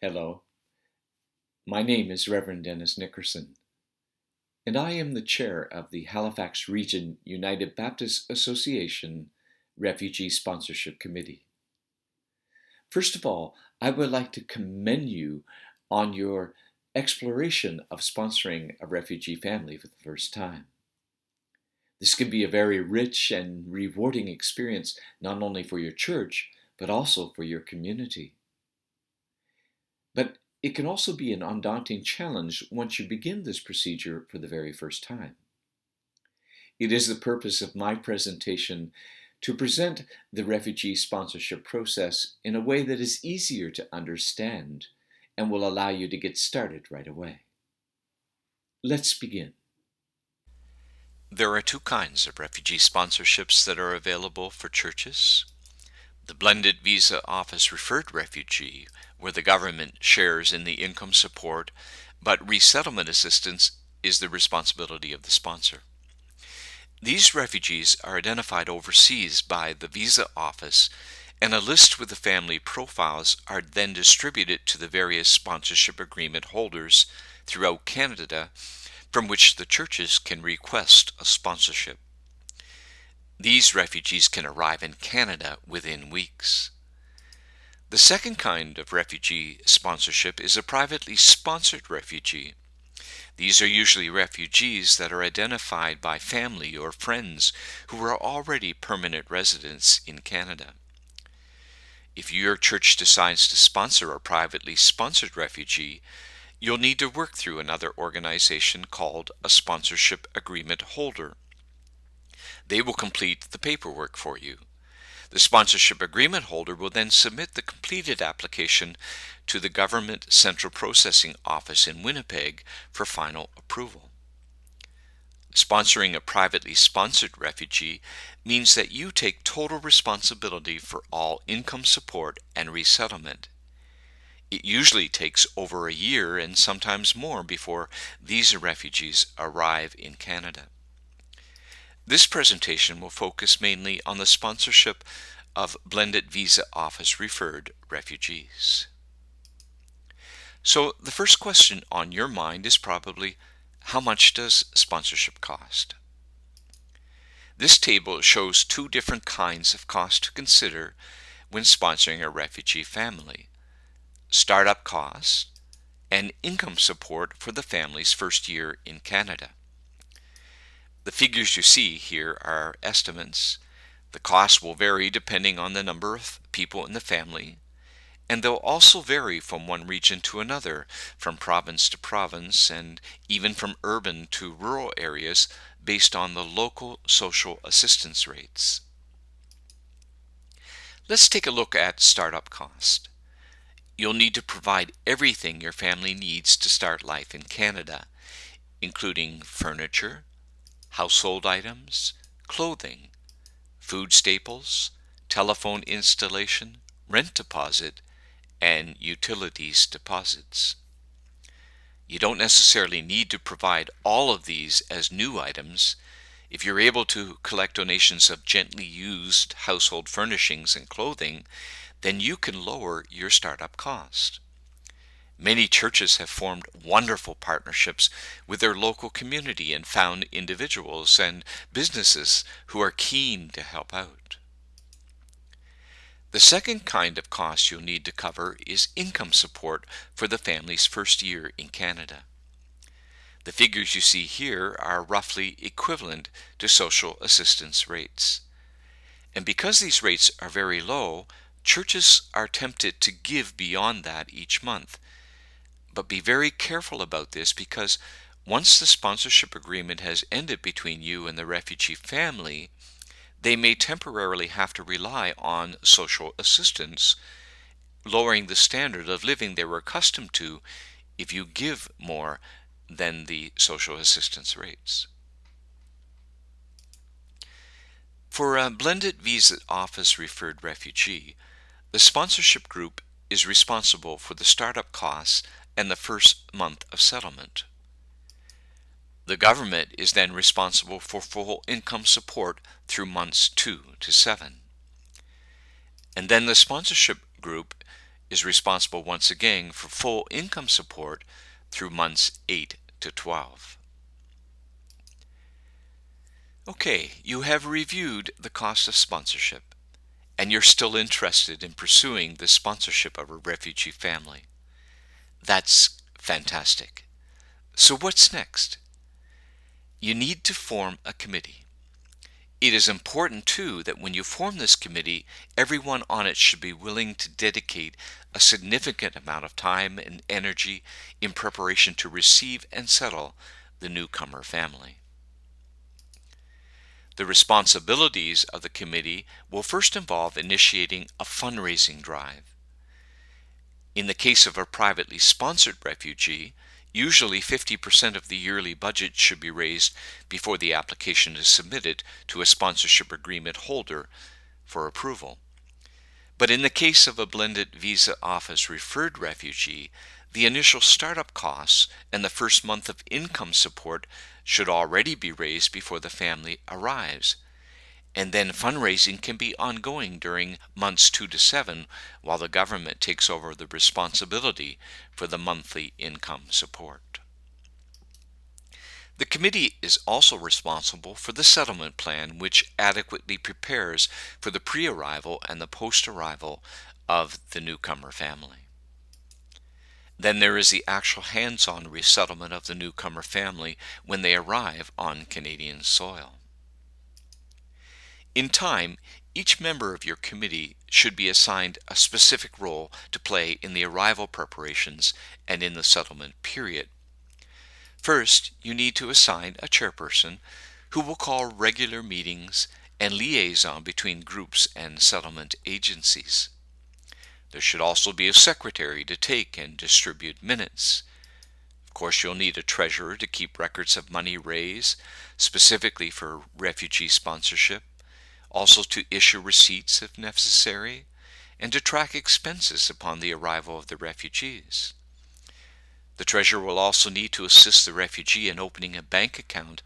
Hello, my name is Reverend Dennis Nickerson, and I am the chair of the Halifax Region United Baptist Association Refugee Sponsorship Committee. First of all, I would like to commend you on your exploration of sponsoring a refugee family for the first time. This can be a very rich and rewarding experience not only for your church, but also for your community. But it can also be an undaunting challenge once you begin this procedure for the very first time. It is the purpose of my presentation to present the refugee sponsorship process in a way that is easier to understand and will allow you to get started right away. Let's begin. There are two kinds of refugee sponsorships that are available for churches. The blended visa office referred refugee, where the government shares in the income support, but resettlement assistance is the responsibility of the sponsor. These refugees are identified overseas by the visa office, and a list with the family profiles are then distributed to the various sponsorship agreement holders throughout Canada, from which the churches can request a sponsorship. These refugees can arrive in Canada within weeks. The second kind of refugee sponsorship is a privately sponsored refugee. These are usually refugees that are identified by family or friends who are already permanent residents in Canada. If your church decides to sponsor a privately sponsored refugee, you'll need to work through another organization called a sponsorship agreement holder. They will complete the paperwork for you. The sponsorship agreement holder will then submit the completed application to the Government Central Processing Office in Winnipeg for final approval. Sponsoring a privately sponsored refugee means that you take total responsibility for all income support and resettlement. It usually takes over a year and sometimes more before these refugees arrive in Canada. This presentation will focus mainly on the sponsorship of blended visa office referred refugees. So the first question on your mind is probably, how much does sponsorship cost? This table shows two different kinds of cost to consider when sponsoring a refugee family: startup costs and income support for the family's first year in Canada. The figures you see here are estimates. The costs will vary depending on the number of people in the family, and they'll also vary from one region to another, from province to province, and even from urban to rural areas based on the local social assistance rates. Let's take a look at startup cost. You'll need to provide everything your family needs to start life in Canada, including furniture, household items, clothing, food staples, telephone installation, rent deposit, and utilities deposits. You don't necessarily need to provide all of these as new items. If you're able to collect donations of gently used household furnishings and clothing, then you can lower your startup cost. Many churches have formed wonderful partnerships with their local community and found individuals and businesses who are keen to help out. The second kind of cost you'll need to cover is income support for the family's first year in Canada. The figures you see here are roughly equivalent to social assistance rates. And because these rates are very low, churches are tempted to give beyond that each month. But be very careful about this, because once the sponsorship agreement has ended between you and the refugee family, they may temporarily have to rely on social assistance, lowering the standard of living they were accustomed to if you give more than the social assistance rates. For a blended visa office referred refugee, the sponsorship group is responsible for the startup costs and the first month of settlement. The government is then responsible for full income support through months 2 to 7. And then the sponsorship group is responsible once again for full income support through months 8 to 12. Okay, you have reviewed the cost of sponsorship, and you're still interested in pursuing the sponsorship of a refugee family. That's fantastic. So what's next? You need to form a committee. It is important, too, that when you form this committee, everyone on it should be willing to dedicate a significant amount of time and energy in preparation to receive and settle the newcomer family. The responsibilities of the committee will first involve initiating a fundraising drive. In the case of a privately sponsored refugee, usually 50% of the yearly budget should be raised before the application is submitted to a sponsorship agreement holder for approval. But in the case of a blended visa office referred refugee, the initial startup costs and the first month of income support should already be raised before the family arrives. And then fundraising can be ongoing during months 2 to 7 while the government takes over the responsibility for the monthly income support. The committee is also responsible for the settlement plan, which adequately prepares for the pre-arrival and the post-arrival of the newcomer family. Then there is the actual hands-on resettlement of the newcomer family when they arrive on Canadian soil. In time, each member of your committee should be assigned a specific role to play in the arrival preparations and in the settlement period. First, you need to assign a chairperson who will call regular meetings and liaison between groups and settlement agencies. There should also be a secretary to take and distribute minutes. Of course, you'll need a treasurer to keep records of money raised, specifically for refugee sponsorship, also to issue receipts if necessary, and to track expenses upon the arrival of the refugees. The treasurer will also need to assist the refugee in opening a bank account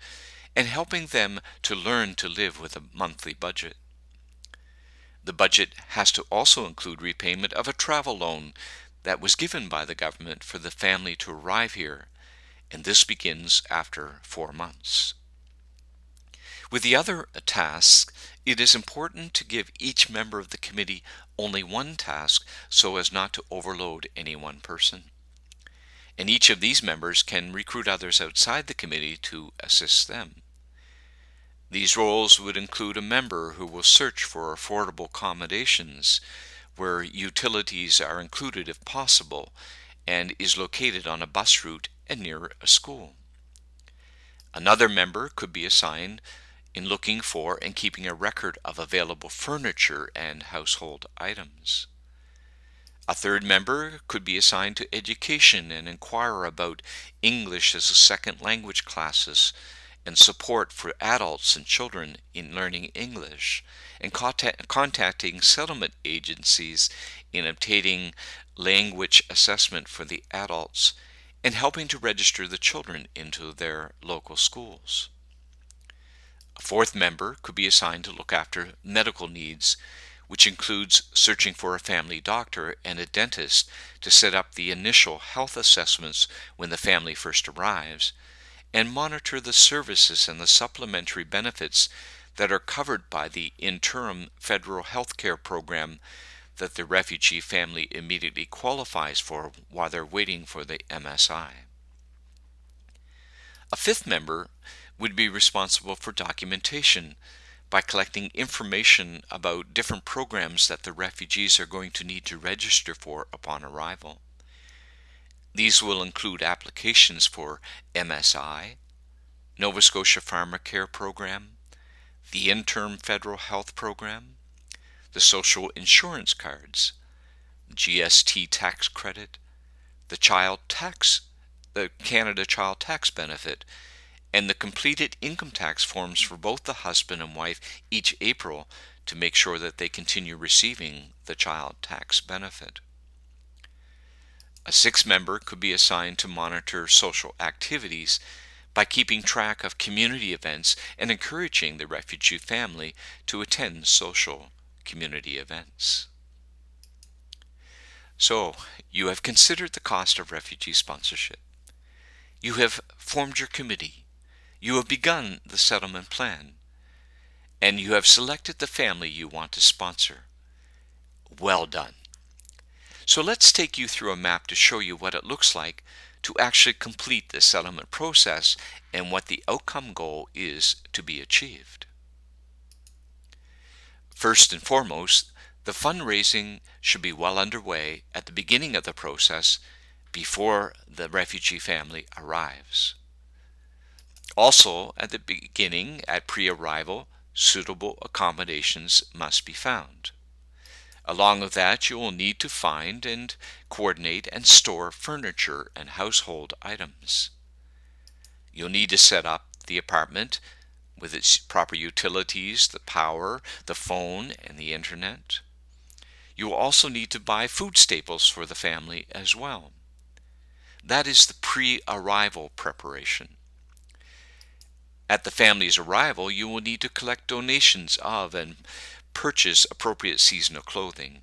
and helping them to learn to live with a monthly budget. The budget has to also include repayment of a travel loan that was given by the government for the family to arrive here, and this begins after 4 months. With the other tasks, it is important to give each member of the committee only one task so as not to overload any one person. And each of these members can recruit others outside the committee to assist them. These roles would include a member who will search for affordable accommodations where utilities are included if possible and is located on a bus route and near a school. Another member could be assigned in looking for and keeping a record of available furniture and household items. A third member could be assigned to education and inquire about English as a second language classes and support for adults and children in learning English, and contacting settlement agencies in obtaining language assessment for the adults and helping to register the children into their local schools. A fourth member could be assigned to look after medical needs, which includes searching for a family doctor and a dentist to set up the initial health assessments when the family first arrives, and monitor the services and the supplementary benefits that are covered by the interim federal health care program that the refugee family immediately qualifies for while they're waiting for the MSI. A fifth member would be responsible for documentation by collecting information about different programs that the refugees are going to need to register for upon arrival. These will include applications for MSI, Nova Scotia Pharmacare Program, the Interim Federal Health Program, the Social Insurance Cards, GST tax credit, the Canada Child Tax Benefit, and the completed income tax forms for both the husband and wife each April to make sure that they continue receiving the child tax benefit. A sixth member could be assigned to monitor social activities by keeping track of community events and encouraging the refugee family to attend social community events. So, you have considered the cost of refugee sponsorship. You have formed your committee. You have begun the settlement plan. And you have selected the family you want to sponsor. Well done. So let's take you through a map to show you what it looks like to actually complete the settlement process and what the outcome goal is to be achieved. First and foremost, the fundraising should be well underway at the beginning of the process before the refugee family arrives. Also, at the beginning, at pre-arrival, suitable accommodations must be found. Along with that, you will need to find and coordinate and store furniture and household items. You'll need to set up the apartment with its proper utilities, the power, the phone, and the internet. You will also need to buy food staples for the family as well. That is the pre-arrival preparation. At the family's arrival, you will need to collect donations of and purchase appropriate seasonal clothing.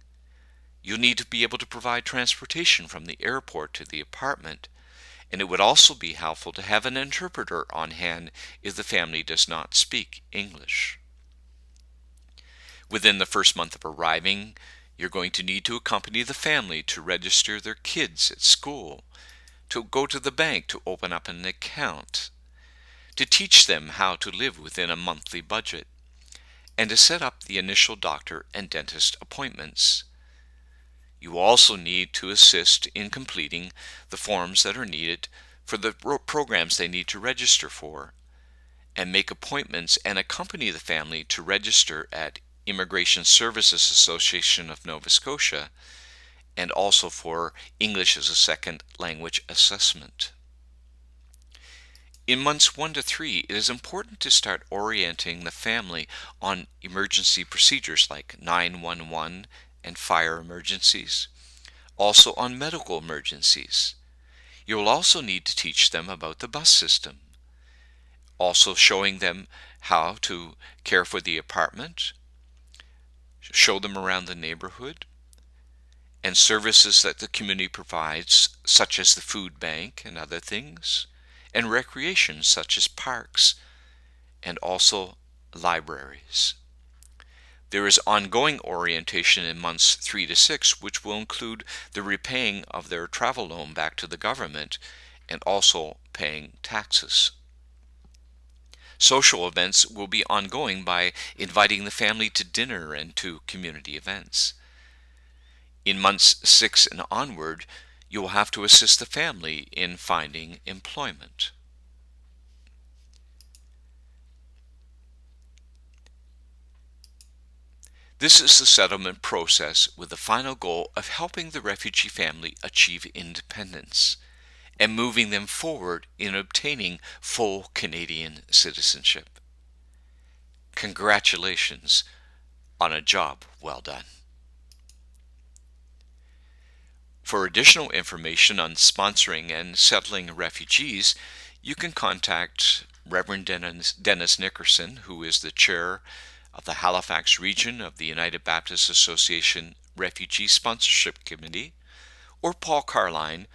You'll need to be able to provide transportation from the airport to the apartment, and it would also be helpful to have an interpreter on hand if the family does not speak English. Within the first month of arriving, you're going to need to accompany the family to register their kids at school, to go to the bank to open up an account, to teach them how to live within a monthly budget, and to set up the initial doctor and dentist appointments. You also need to assist in completing the forms that are needed for the programs they need to register for, and make appointments and accompany the family to register at Immigration Services Association of Nova Scotia, and also for English as a second language assessment. In months 1 to 3, it is important to start orienting the family on emergency procedures like 911 and fire emergencies, also on medical emergencies. You will also need to teach them about the bus system, also showing them how to care for the apartment, show them around the neighborhood, and services that the community provides, such as the food bank and other things, and recreation such as parks and also libraries. There is ongoing orientation in months 3 to 6, which will include the repaying of their travel loan back to the government and also paying taxes. Social events will be ongoing by inviting the family to dinner and to community events. In months 6 and onward, you will have to assist the family in finding employment. This is the settlement process with the final goal of helping the refugee family achieve independence and moving them forward in obtaining full Canadian citizenship. Congratulations on a job well done. For additional information on sponsoring and settling refugees, you can contact Reverend Dennis Nickerson, who is the chair of the Halifax region of the United Baptist Association Refugee Sponsorship Committee, or Paul Carline,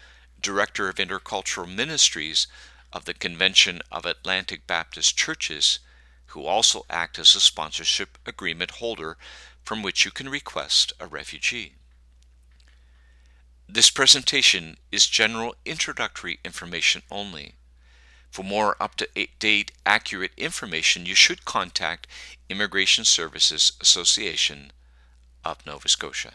Director of Intercultural Ministries of the Convention of Atlantic Baptist Churches, who also act as a sponsorship agreement holder from which you can request a refugee. This presentation is general introductory information only. For more up-to-date, accurate information, you should contact Immigration Services Association of Nova Scotia.